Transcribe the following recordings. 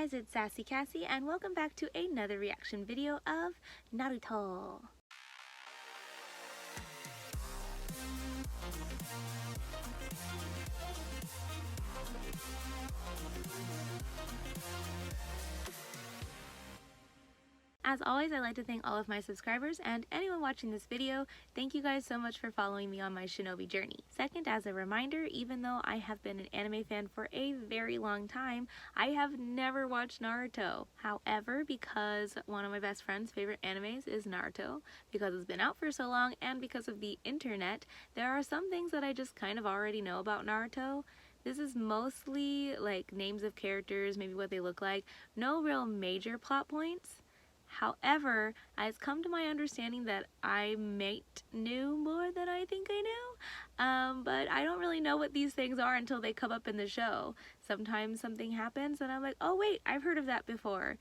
guys, it's Sassy Cassie and welcome back to another reaction video of Naruto. As always, I'd like to thank all of my subscribers and anyone watching this video. Thank you guys so much for following me on my shinobi journey. Second, as a reminder, even though I have been an anime fan for a very long time, I have never watched Naruto. However, because one of my best friend's favorite animes is Naruto, because it's been out for so long, and because of the internet, there are some things that I just kind of already know about Naruto. This is mostly like names of characters, maybe what they look like, no real major plot points. However, it's come to my understanding that I might knew more than I think I knew, but I don't really know what these things are until they come up in the show. Sometimes something happens and I'm like, oh wait, I've heard of that before.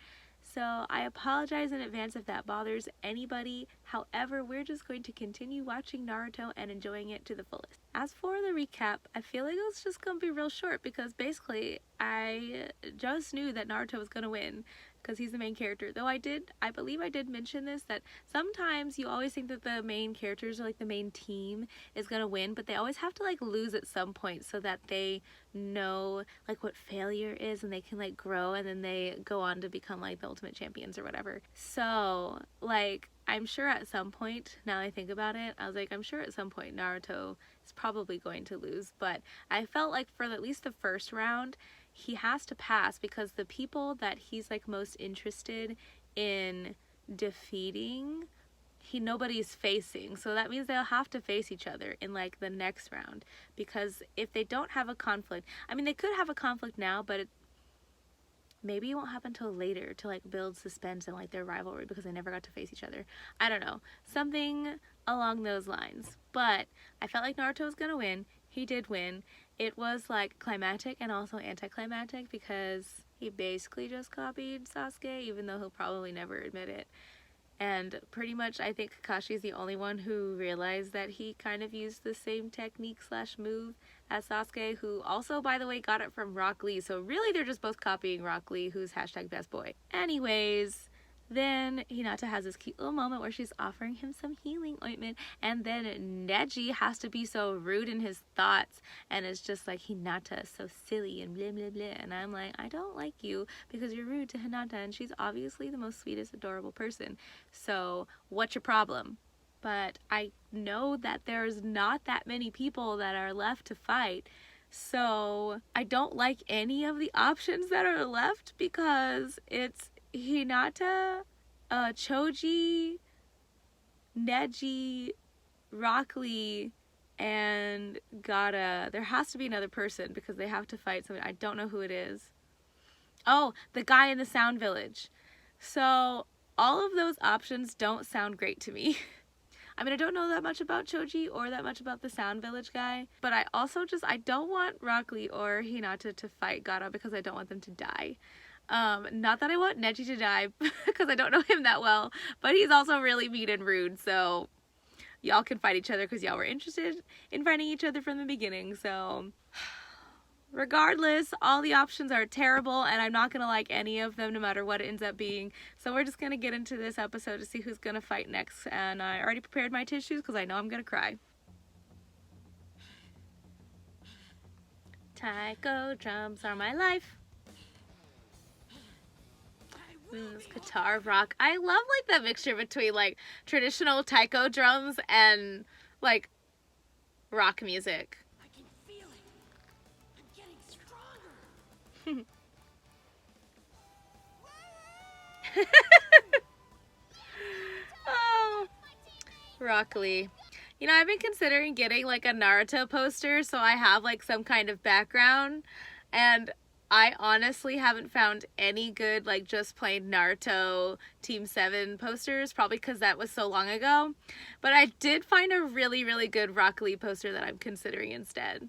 So I apologize in advance if that bothers anybody. However, we're just going to continue watching Naruto and enjoying it to the fullest. As for the recap, I feel like it's just gonna be real short because basically I just knew that Naruto was gonna win because he's the main character. Though I believe I did mention this, that sometimes you always think that the main characters or like the main team is gonna win, but they always have to like lose at some point so that they know like what failure is and they can like grow and then they go on to become like the ultimate champions or whatever. So like I'm sure at some point, now that I think about it, I was like, I'm sure at some point Naruto is probably going to lose, but I felt like for at least the first round he has to pass because the people that he's like most interested in defeating, nobody's facing, so that means they'll have to face each other in like the next round, because if they don't have a conflict, I mean they could have a conflict now, but maybe it won't happen until later to like build suspense and like their rivalry because they never got to face each other. I don't know, something along those lines. But I felt like Naruto was gonna win. He did win. It was like climactic and also anticlimactic because he basically just copied Sasuke, even though he'll probably never admit it. And pretty much I think Kakashi is the only one who realized that he kind of used the same technique slash move as Sasuke, who also, by the way, got it from Rock Lee. So really they're just both copying Rock Lee, who's #bestboy. Anyways, then Hinata has this cute little moment where she's offering him some healing ointment, and then Neji has to be so rude in his thoughts, and it's just like, Hinata is so silly and blah blah blah, and I'm like, I don't like you because you're rude to Hinata, and she's obviously the most sweetest, adorable person, so what's your problem? But I know that there's not that many people that are left to fight, so I don't like any of the options that are left because it's Hinata, Choji, Neji, Rock Lee, and Gaara. There has to be another person because they have to fight somebody. I don't know who it is. Oh, the guy in the Sound Village. So all of those options don't sound great to me. I mean, I don't know that much about Choji or that much about the Sound Village guy, but I also I don't want Rock Lee or Hinata to fight Gaara because I don't want them to die. Not that I want Neji to die because I don't know him that well, but he's also really mean and rude, so y'all can fight each other because y'all were interested in fighting each other from the beginning. So regardless, all the options are terrible and I'm not gonna like any of them no matter what it ends up being. So we're just gonna get into this episode to see who's gonna fight next, and I already prepared my tissues because I know I'm gonna cry. Taiko drums are my life. This guitar rock. I love like that mixture between like traditional taiko drums and like rock music. I can feel it. I'm getting stronger. Oh, Rock Lee. You know, I've been considering getting like a Naruto poster so I have like some kind of background, and I honestly haven't found any good like just plain Naruto Team 7 posters, probably because that was so long ago. But I did find a really, really good Rock Lee poster that I'm considering instead.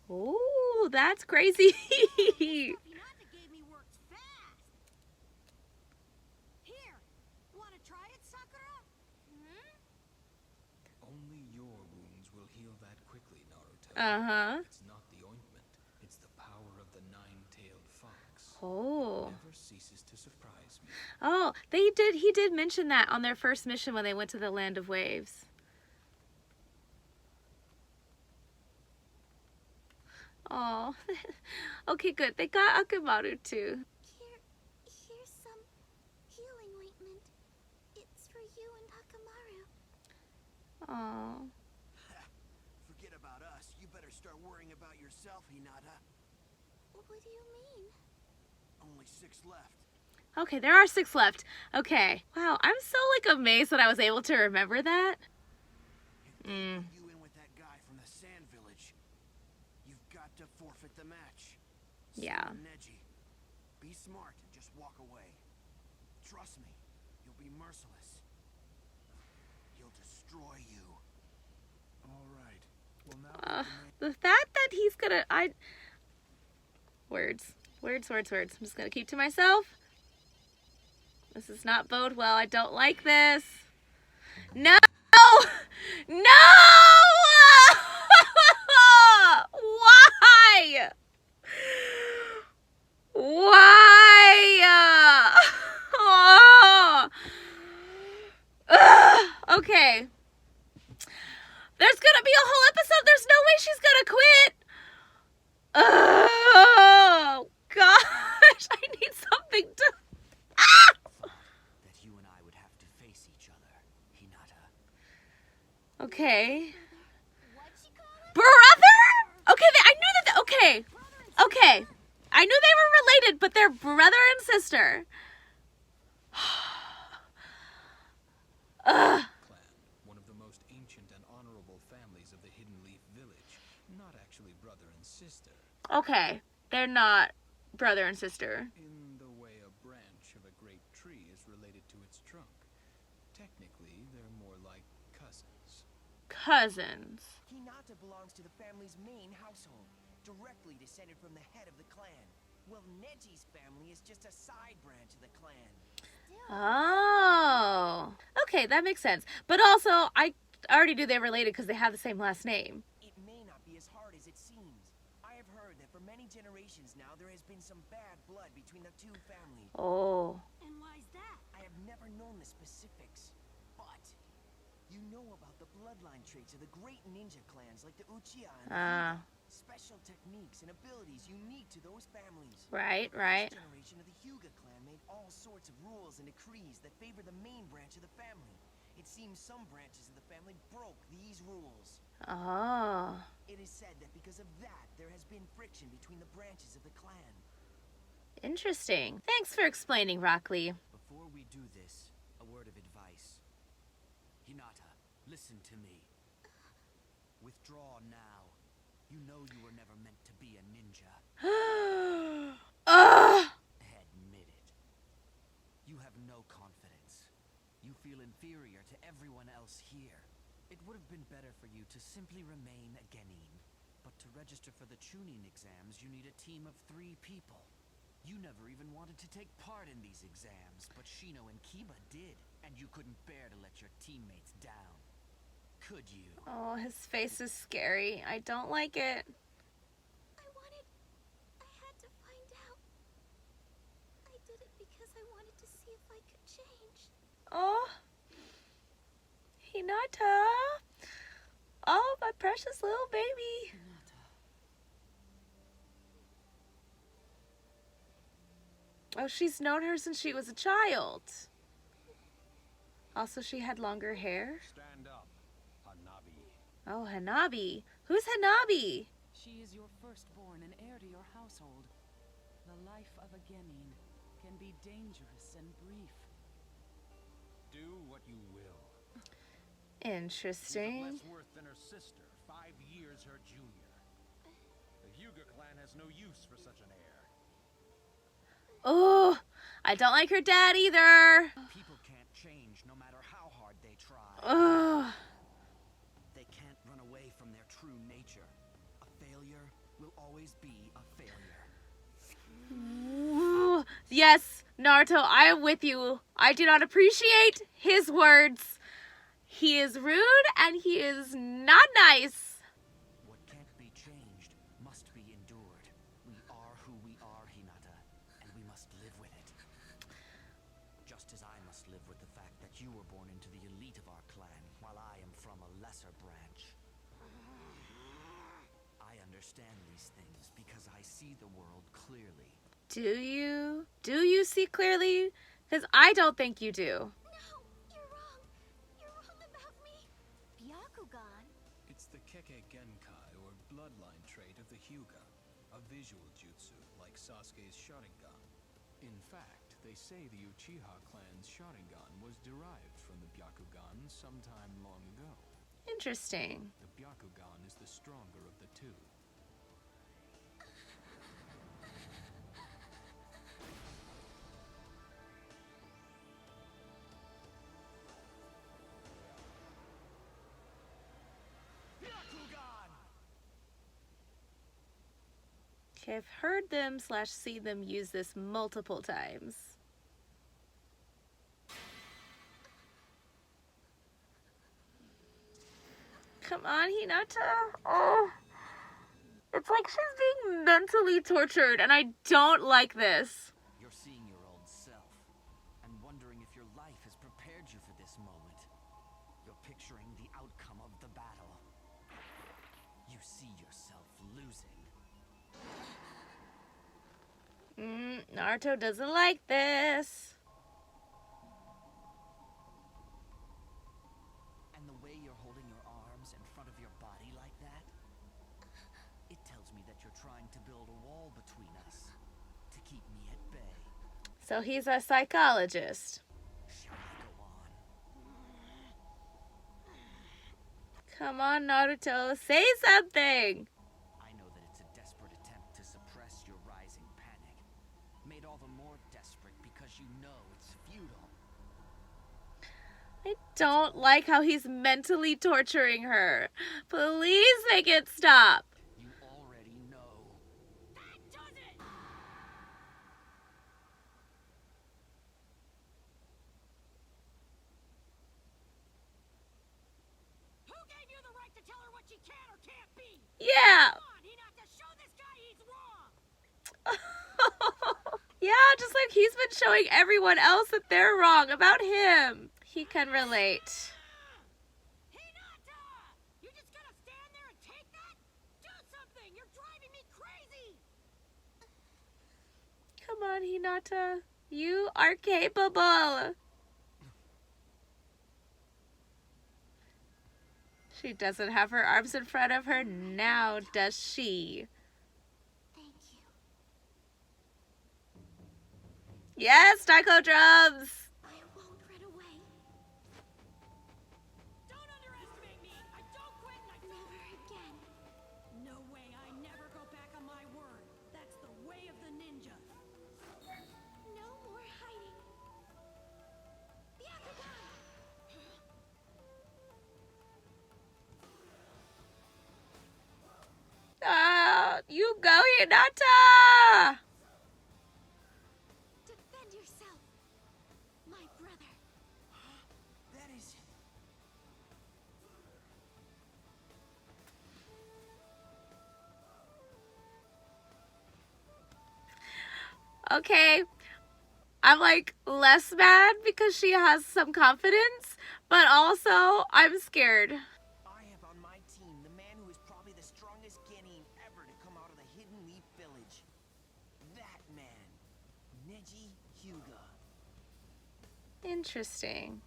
Ooh, that's crazy. Hinata gave me works fast. Here, wanna try it, Sakura? Only your wounds will heal that quickly, Naruto. Uh-huh. It's not the ointment, it's the power of the nine-tailed fox. Oh. Never ceases to surprise me. Oh, he did mention that on their first mission when they went to the Land of Waves. Oh. Okay, good. They got Akamaru too. Here's some healing ointment. It's for you and Hakamaru. Oh. Forget about us. You better start worrying about yourself, Hinata. What do you mean? Only 6 left. Okay, there are 6 left. Okay. Wow, I'm so like amazed that I was able to remember that. If they put you in with that guy from the Sand Village, you've got to forfeit the match. Yeah. Same with Neji. Be smart and just walk away. Trust me, you'll be merciless. He'll destroy you. All right. Well, now The fact that he's gonna... Words. I'm just gonna keep to myself. This does not bode well. I don't like this. No! No! Why? Why? Oh. Okay. There's gonna be a whole episode. There's no way she's gonna quit. Oh, gosh. I need something to... That you and I would have to face each other, Hinata. Okay. What'd you call it? Brother? Okay, I knew that... Okay. Okay. I knew they were related, but they're brother and sister. Ugh. Clan, one of the most ancient and honorable families of the Hidden Leaf Village. Not actually brother and sister. Okay. They're not brother and sister. In the way a branch of a great tree is related to its trunk. Technically, they're more like cousins. Cousins. Hinata belongs to the family's main household, directly descended from the head of the clan. Well, Neji's family is just a side branch of the clan. Oh. Okay, that makes sense. But also, I already knew they were related because they have the same last name. It may not be as hard as it seems. I have heard that for many generations now, there has been some bad blood between the two families. Oh. And why's that? I have never known the specifics, but you know about the bloodline traits of the great ninja clans like the Uchiha and the Hyuga. Special techniques and abilities unique to those families. Right, The right. first generation of the Hyuga clan made all sorts of rules and decrees that favor the main branch of the family. It seems some branches of the family broke these rules. Oh. It is said that because of that, there has been friction between the branches of the clan. Interesting. Thanks for explaining, Rockley. Before we do this, a word of advice. Hinata, listen to me. Withdraw now. You know you were never meant to be a ninja. Admit it. You have no confidence. You feel inferior to everyone else here. It would have been better for you to simply remain a genin. But to register for the Chunin exams, you need a team of 3 people. You never even wanted to take part in these exams, but Shino and Kiba did, and you couldn't bear to let your teammates down. Could you? Oh, his face is scary. I don't like it. I had to find out. I did it because I wanted to see if I could change. Oh. Hinata. Oh, my precious little baby. Oh, she's known her since she was a child. Also, she had longer hair. Stand up, Hanabi. Oh, Hanabi. Who's Hanabi? She is your firstborn and heir to your household. The life of a genin can be dangerous and brief. Do what you will. Interesting. She's of less worth than her sister, 5 years her junior. The Hyuga clan has no use for such an heir. Oh, I don't like her dad either. People can't change no matter how hard they try. Oh. They can't run away from their true nature. A failure will always be a failure. Ooh. Yes, Naruto, I am with you. I do not appreciate his words. He is rude and he is not nice. What can't be changed must be endured. We are who we are, Hinata, and we born into the elite of our clan, while I am from a lesser branch. I understand these things because I see the world clearly. Do you? Do you see clearly? Because I don't think you do. No, you're wrong. You're wrong about me. Byakugan? It's the Kekkei Genkai, or bloodline trait of the Hyuga, a visual jutsu like Sasuke's Sharingan. In fact, they say the Uchiha clan's Sharingan was derived from the Byakugan sometime long ago. Interesting. The Byakugan is the stronger of the two. Okay, I've heard them / see them use this multiple times. Come on, Hinata. Oh. It's like she's being mentally tortured, and I don't like this. You're seeing your old self, and wondering if your life has prepared you for this moment. You're picturing the outcome of the battle. You see yourself losing. Naruto doesn't like this. And the way you're holding your arms in front of your body like that, it tells me that you're trying to build a wall between us to keep me at bay. So he's a psychologist. Shall I go on? Come on, Naruto, say something. I know that it's a desperate attempt to suppress your rising panic. Made all the more desperate because you know it's futile. I don't like how he's mentally torturing her. Please make it stop. You already know. That does it! Who gave you the right to tell her what she can or can't be? Yeah. Come on, Hinata, show this guy he's wrong! Yeah, just like he's been showing everyone else that they're wrong about him. He can relate. Hinata! You just gonna stand there and take that? Do something! You're driving me crazy! Come on, Hinata. You are capable. She doesn't have her arms in front of her now, does she? Thank you. Yes, taco drums. I won't run away. Don't underestimate me! I don't quit and I don't... Never again. No way, I never go back on my word. That's the way of the ninja. No more hiding. Byakugan! You go, Hinata. Defend yourself, my brother. That is... Okay, I'm like less mad because she has some confidence, but also I'm scared. I have on my team the man who is probably the strongest genin ever to come out of the Hidden Leaf Village. That man, Neji Hyuga. Interesting.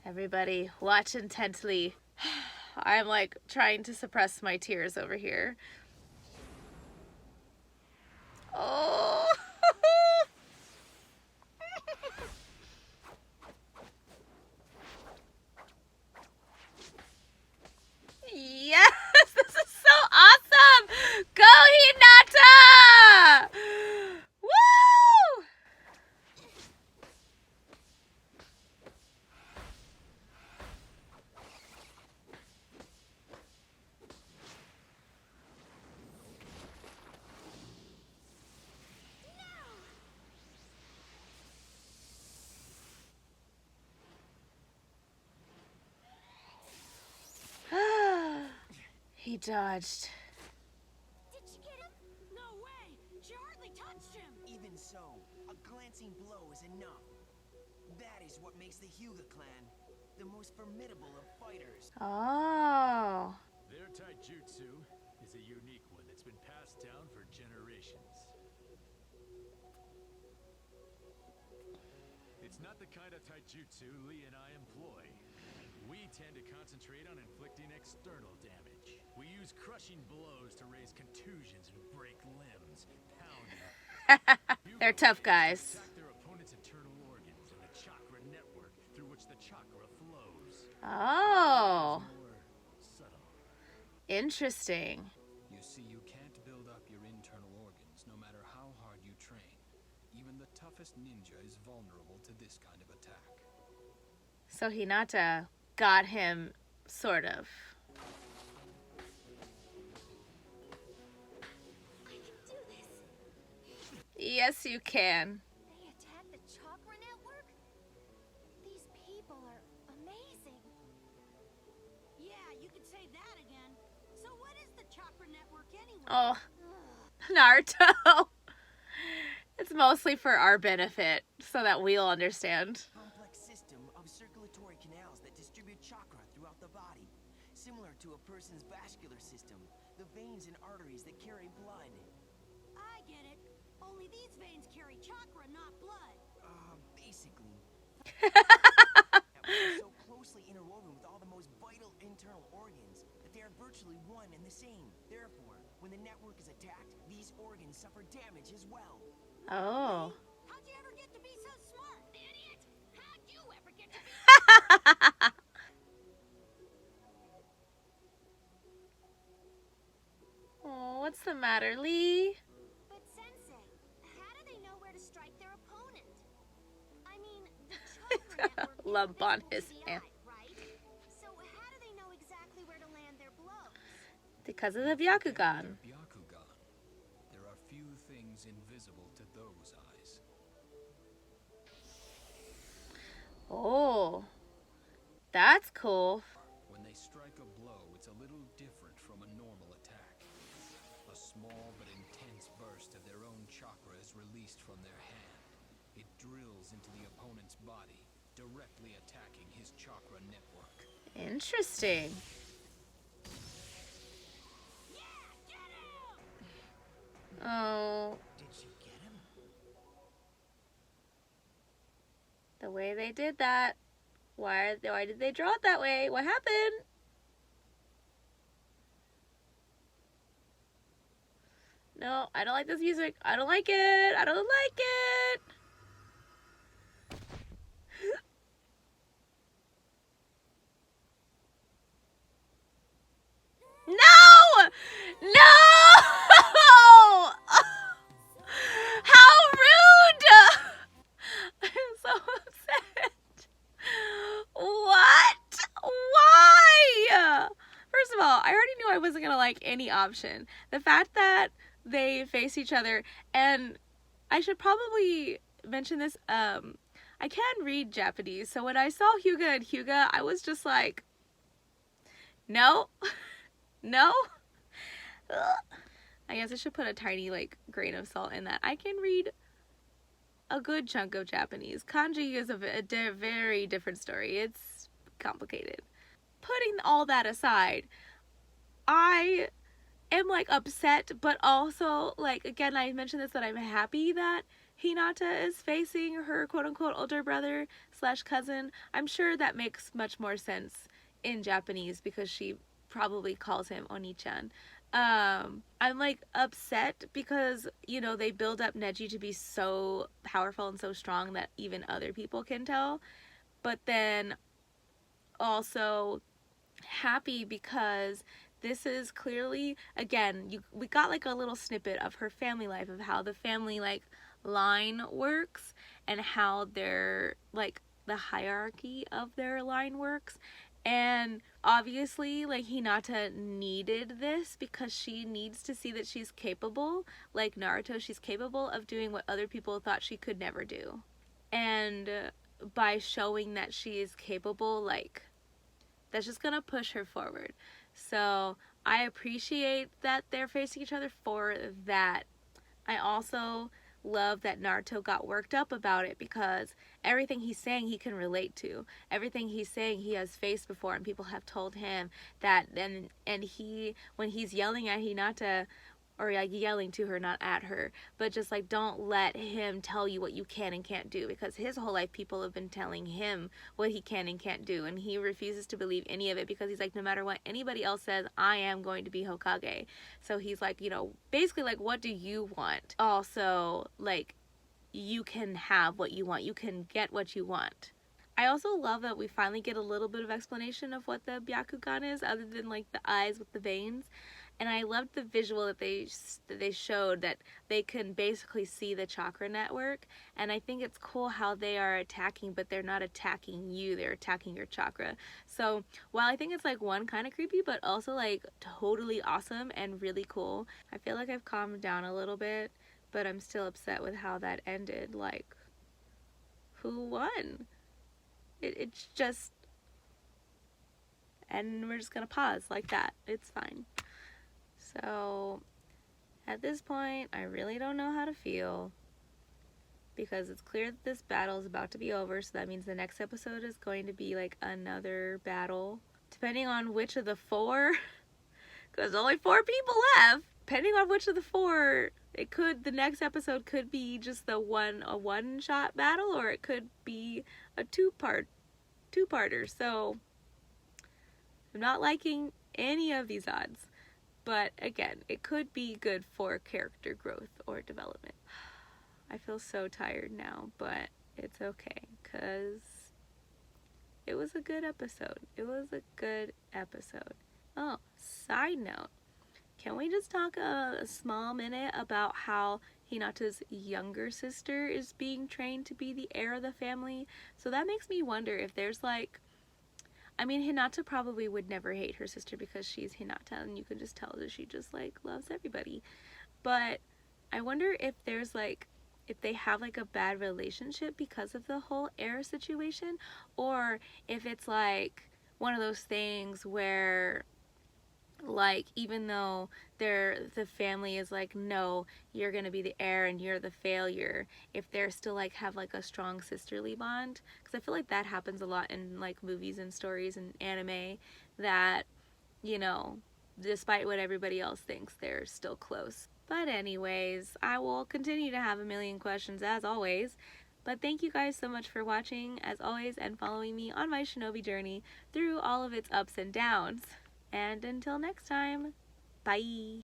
Everybody, watch intently. I'm like trying to suppress my tears over here. Oh. Yes, this is so awesome. Go, Hinata. Woo! He dodged. Did you get him? No way! She hardly touched him! Even so, a glancing blow is enough. That is what makes the Hyuga clan the most formidable of fighters. Oh. Their taijutsu is a unique one that's been passed down for generations. It's not the kind of taijutsu Lee and I employ. We tend to concentrate on inflicting external damage. We use crushing blows to raise contusions and break limbs, pounding. They're tough guys. Attack their opponent's internal organs and the chakra network through which the chakra flows. Oh. More subtle. Interesting. You see, you can't build up your internal organs no matter how hard you train. Even the toughest ninja is vulnerable to this kind of attack. So Hinata got him, sort of. I can do this. Yes, you can. They attack the chakra network? These people are amazing. Yeah, you could say that again. So what is the chakra network anyway? Oh, Naruto. It's mostly for our benefit, so that we'll understand. Complex system of circulatory canals that distribute chakra throughout the body. Similar to a person's vascular system, the veins and arteries that carry blood. I get it. Only these veins carry chakra, not blood. Basically. Networks so closely interwoven with all the most vital internal organs that they are virtually one and the same. Therefore, when the network is attacked, these organs suffer damage as well. Oh. How'd you ever get to be so smart, idiot? How'd you ever get to be... Oh, what's the matter, Lee? But Sensei, how do they know where to strike their opponent? I mean, the chakra network is Lump on visible his to the hand. eye, right? So how do they know exactly where to land their blows? Because of the Byakugan. Byakugan. There are few things invisible to those eyes. Oh. That's cool. When they strike a blow, it's a little different from a normal attack. A small but intense burst of their own chakra is released from their hand. It drills into the opponent's body, directly attacking his chakra network. Interesting. Oh. Did you get him? The way they did that. Why did they draw it that way? What happened? No, I don't like this music. I don't like it. I don't like it. No! No! How rude! I'm so upset. What? Why? First of all, I already knew I wasn't gonna like any option. The fact that they face each other, and I should probably mention this, I can read Japanese, so when I saw Hyuga and Hyuga, I was just like, no, no. Ugh. I guess I should put a tiny, like, grain of salt in that. I can read a good chunk of Japanese. Kanji is a very different story. It's complicated. Putting all that aside, I am, like, upset, but also, like, again, I mentioned this, that I'm happy that Hinata is facing her quote-unquote older brother / cousin. I'm sure that makes much more sense in Japanese because she probably calls him Oni-chan. I'm, like, upset because, you know, they build up Neji to be so powerful and so strong that even other people can tell. But then also happy because this is clearly, again, we got, like, a little snippet of her family life, of how the family, like, line works and how their, like, the hierarchy of their line works. And obviously, like, Hinata needed this because she needs to see that she's capable. Like Naruto, she's capable of doing what other people thought she could never do. And by showing that she is capable, like, that's just gonna push her forward. So I appreciate that they're facing each other for that. I also love that Naruto got worked up about it, because everything he's saying he can relate to. Everything he's saying he has faced before, and people have told him that. And he, when he's yelling at Hinata, or like yelling to her, not at her, but just like, don't let him tell you what you can and can't do, because his whole life people have been telling him what he can and can't do, and he refuses to believe any of it, because he's like, no matter what anybody else says, I am going to be Hokage. So he's like, you know, basically like, what do you want? Also, like, you can have what you want, you can get what you want. I also love that we finally get a little bit of explanation of what the Byakugan is, other than like the eyes with the veins. And I loved the visual that they showed, that they can basically see the chakra network. And I think it's cool how they are attacking, but they're not attacking you, they're attacking your chakra. So while I think it's like one kind of creepy, but also like totally awesome and really cool, I feel like I've calmed down a little bit, but I'm still upset with how that ended. Like, who won? It's just, and we're just gonna pause like that. It's fine. So at this point, I really don't know how to feel, because it's clear that this battle is about to be over, so that means the next episode is going to be like another battle, depending on which of the four, because only 4 people left. Depending on which of the 4, it could, the next episode could be just a one-shot battle, or it could be a two-parter. So I'm not liking any of these odds. But again, it could be good for character growth or development. I feel so tired now, but it's okay, because it was a good episode. It was a good episode. Oh, side note, can we just talk a small minute about how Hinata's younger sister is being trained to be the heir of the family? So that makes me wonder if there's like, I mean, Hinata probably would never hate her sister because she's Hinata, and you can just tell that she just like loves everybody. But I wonder if there's like, if they have like a bad relationship because of the whole heir situation, or if it's like one of those things where, like, even though the family is like, no, you're gonna be the heir and you're the failure, if they're still like have like a strong sisterly bond, because I feel like that happens a lot in like movies and stories and anime, that, you know, despite what everybody else thinks, they're still close. But anyways, I will continue to have a million questions as always. But thank you guys so much for watching, as always, and following me on my shinobi journey through all of its ups and downs. And until next time, bye!